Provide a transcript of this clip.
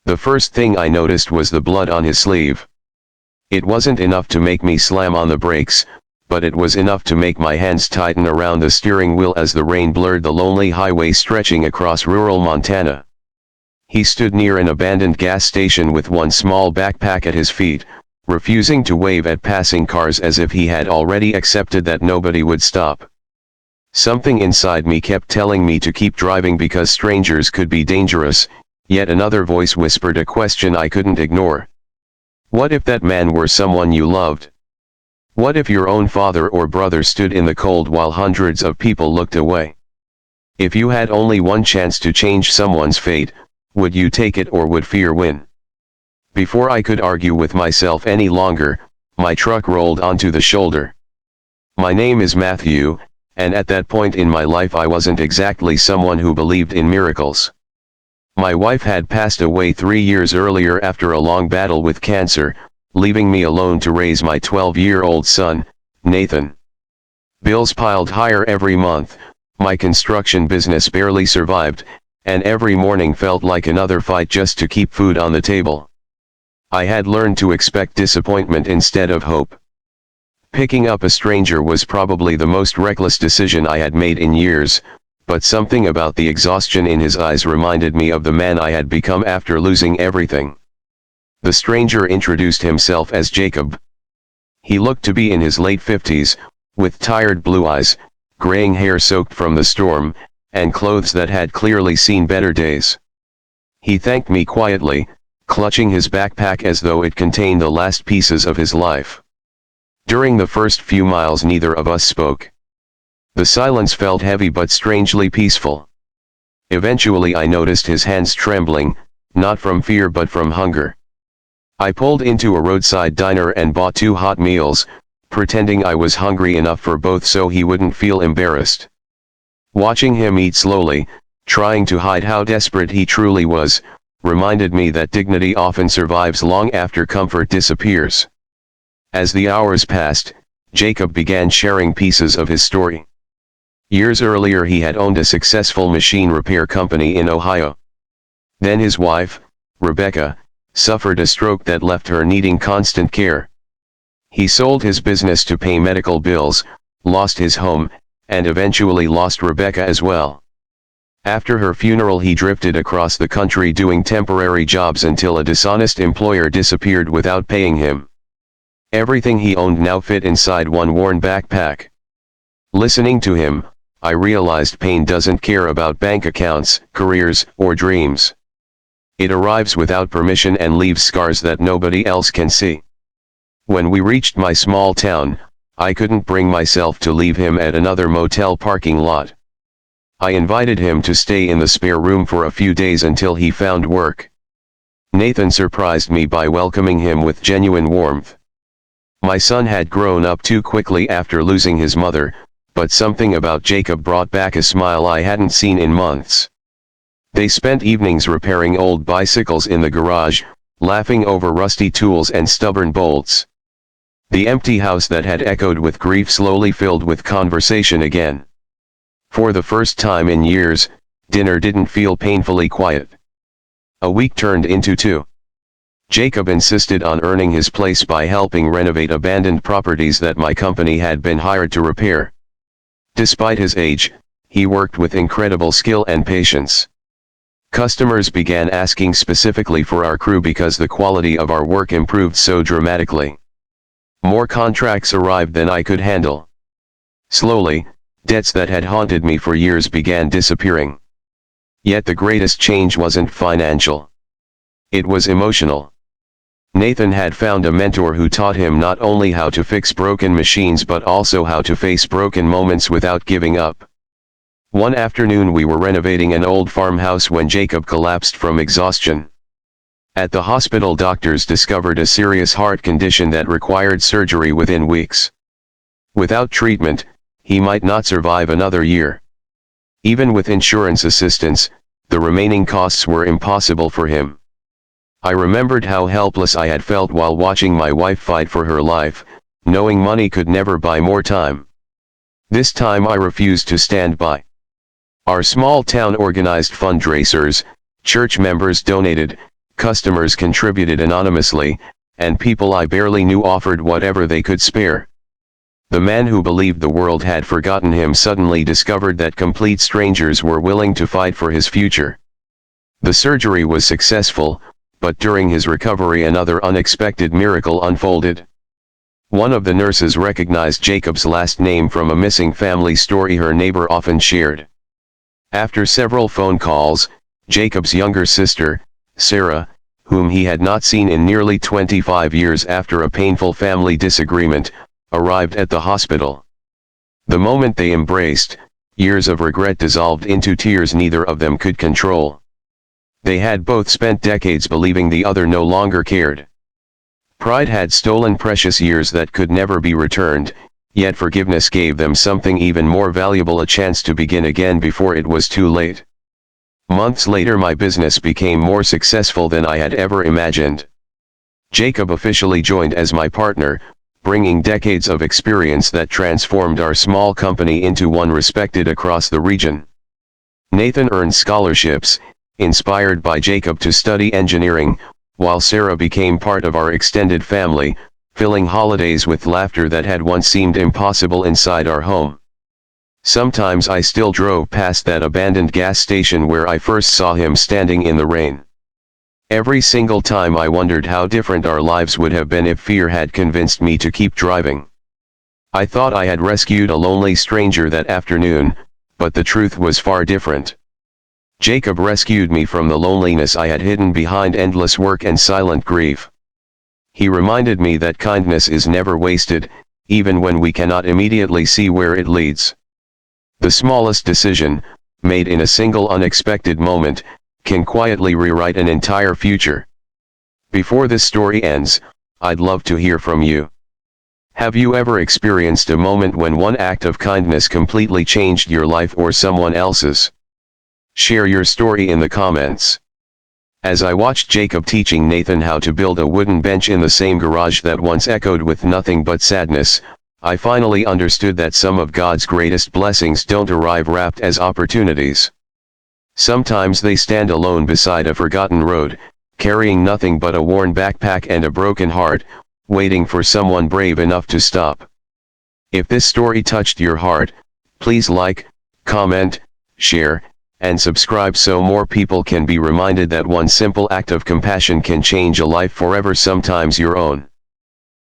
The first thing I noticed was the blood on his sleeve. It wasn't enough to make me slam on the brakes, but it was enough to make my hands tighten around the steering wheel as the rain blurred the lonely highway stretching across rural Montana. He stood near an abandoned gas station with one small backpack at his feet, refusing to wave at passing cars as if he had already accepted that nobody would stop. Something inside me kept telling me to keep driving because strangers could be dangerous, yet another voice whispered a question I couldn't ignore. What if that man were someone you loved? What if your own father or brother stood in the cold while hundreds of people looked away? If you had only one chance to change someone's fate, would you take it or would fear win? Before I could argue with myself any longer, my truck rolled onto the shoulder. My name is Matthew, and at that point in my life I wasn't exactly someone who believed in miracles. My wife had passed away 3 years earlier after a long battle with cancer, leaving me alone to raise my 12-year-old son, Nathan. Bills piled higher every month, my construction business barely survived, and every morning felt like another fight just to keep food on the table. I had learned to expect disappointment instead of hope. Picking up a stranger was probably the most reckless decision I had made in years, but something about the exhaustion in his eyes reminded me of the man I had become after losing everything. The stranger introduced himself as Jacob. He looked to be in his late 50s, with tired blue eyes, graying hair soaked from the storm, and clothes that had clearly seen better days. He thanked me quietly, clutching his backpack as though it contained the last pieces of his life. During the first few miles neither of us spoke. The silence felt heavy but strangely peaceful. Eventually I noticed his hands trembling, not from fear but from hunger. I pulled into a roadside diner and bought 2 hot meals, pretending I was hungry enough for both so he wouldn't feel embarrassed. Watching him eat slowly, trying to hide how desperate he truly was, reminded me that dignity often survives long after comfort disappears. As the hours passed, Jacob began sharing pieces of his story. Years earlier he had owned a successful machine repair company in Ohio. Then his wife, Rebecca, suffered a stroke that left her needing constant care. He sold his business to pay medical bills, lost his home, and eventually lost Rebecca as well. After her funeral he drifted across the country doing temporary jobs until a dishonest employer disappeared without paying him. Everything he owned now fit inside one worn backpack. Listening to him, I realized pain doesn't care about bank accounts, careers, or dreams. It arrives without permission and leaves scars that nobody else can see. When we reached my small town, I couldn't bring myself to leave him at another motel parking lot. I invited him to stay in the spare room for a few days until he found work. Nathan surprised me by welcoming him with genuine warmth. My son had grown up too quickly after losing his mother, but something about Jacob brought back a smile I hadn't seen in months. They spent evenings repairing old bicycles in the garage, laughing over rusty tools and stubborn bolts. The empty house that had echoed with grief slowly filled with conversation again. For the first time in years, dinner didn't feel painfully quiet. A week turned into 2. Jacob insisted on earning his place by helping renovate abandoned properties that my company had been hired to repair. Despite his age, he worked with incredible skill and patience. Customers began asking specifically for our crew because the quality of our work improved so dramatically. More contracts arrived than I could handle. Slowly, debts that had haunted me for years began disappearing. Yet the greatest change wasn't financial. It was emotional. Nathan had found a mentor who taught him not only how to fix broken machines but also how to face broken moments without giving up. One afternoon we were renovating an old farmhouse when Jacob collapsed from exhaustion. At the hospital doctors discovered a serious heart condition that required surgery within weeks. Without treatment, he might not survive another year. Even with insurance assistance, the remaining costs were impossible for him. I remembered how helpless I had felt while watching my wife fight for her life, knowing money could never buy more time. This time I refused to stand by. Our small town organized fundraisers, church members donated, customers contributed anonymously, and people I barely knew offered whatever they could spare. The man who believed the world had forgotten him suddenly discovered that complete strangers were willing to fight for his future. The surgery was successful, but during his recovery another unexpected miracle unfolded. One of the nurses recognized Jacob's last name from a missing family story her neighbor often shared. After several phone calls, Jacob's younger sister, Sarah, whom he had not seen in nearly 25 years after a painful family disagreement, arrived at the hospital. The moment they embraced, years of regret dissolved into tears neither of them could control. They had both spent decades believing the other no longer cared. Pride had stolen precious years that could never be returned, yet forgiveness gave them something even more valuable, a chance to begin again before it was too late. Months later my business became more successful than I had ever imagined. Jacob officially joined as my partner, bringing decades of experience that transformed our small company into one respected across the region. Nathan earned scholarships, inspired by Jacob to study engineering, while Sarah became part of our extended family, filling holidays with laughter that had once seemed impossible inside our home. Sometimes I still drove past that abandoned gas station where I first saw him standing in the rain. Every single time I wondered how different our lives would have been if fear had convinced me to keep driving. I thought I had rescued a lonely stranger that afternoon, but the truth was far different. Jacob rescued me from the loneliness I had hidden behind endless work and silent grief. He reminded me that kindness is never wasted, even when we cannot immediately see where it leads. The smallest decision, made in a single unexpected moment, can quietly rewrite an entire future. Before this story ends, I'd love to hear from you. Have you ever experienced a moment when one act of kindness completely changed your life or someone else's? Share your story in the comments. As I watched Jacob teaching Nathan how to build a wooden bench in the same garage that once echoed with nothing but sadness, I finally understood that some of God's greatest blessings don't arrive wrapped as opportunities. Sometimes they stand alone beside a forgotten road, carrying nothing but a worn backpack and a broken heart, waiting for someone brave enough to stop. If this story touched your heart, please like, comment, share, and subscribe so more people can be reminded that one simple act of compassion can change a life forever, sometimes your own.